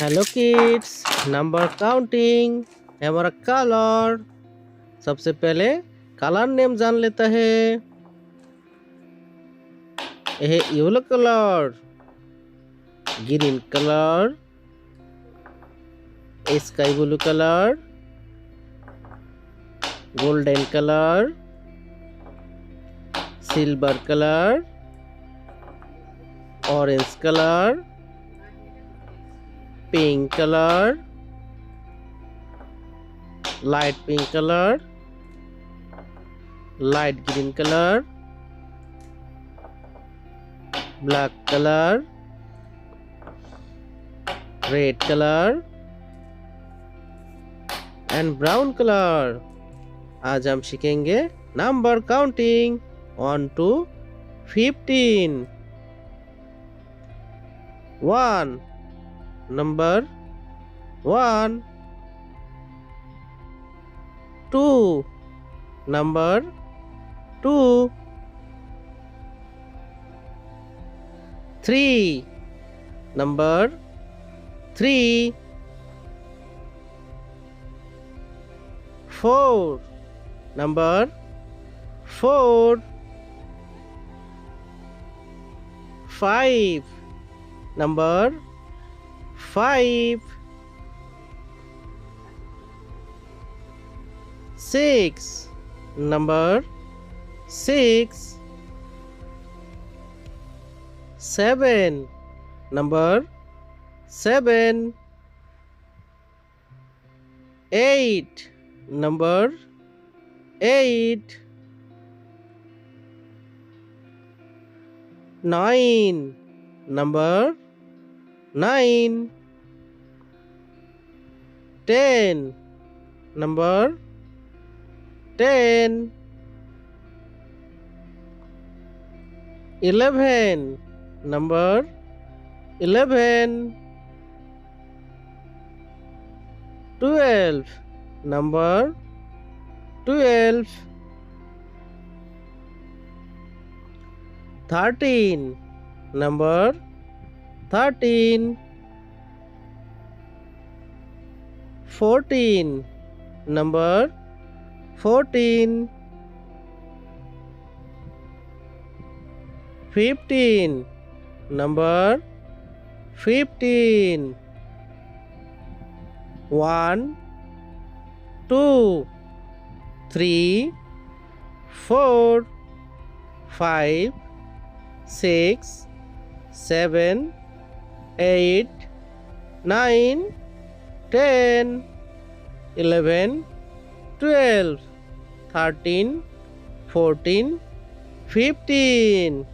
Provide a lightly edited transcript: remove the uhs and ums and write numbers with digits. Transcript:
Hello kids. Number counting है हमारा colour. सबसे पहले कलर नेम जान लेता है। यह है yellow colour, green colour, sky blue colour, golden colour, silver colour, orange colour, pink colour, light pink colour, light green colour, black colour, red colour and brown colour. आज हम सीखेंगे number counting 1 to 15। 1 number 1, 2 number 2, 3 number 3, 4 number 4, 5 number 5, 6 number 6, 7 number 7, 8 number 8, 9 number 9, 10 number 10, 11 number 11, 12 number 12, 13 number 13, 14 number 14, 15 number 15, 1, 2, 3, 4, 5, 6, 7, 8, 9, 10, 11, 12, 13, 14, 15.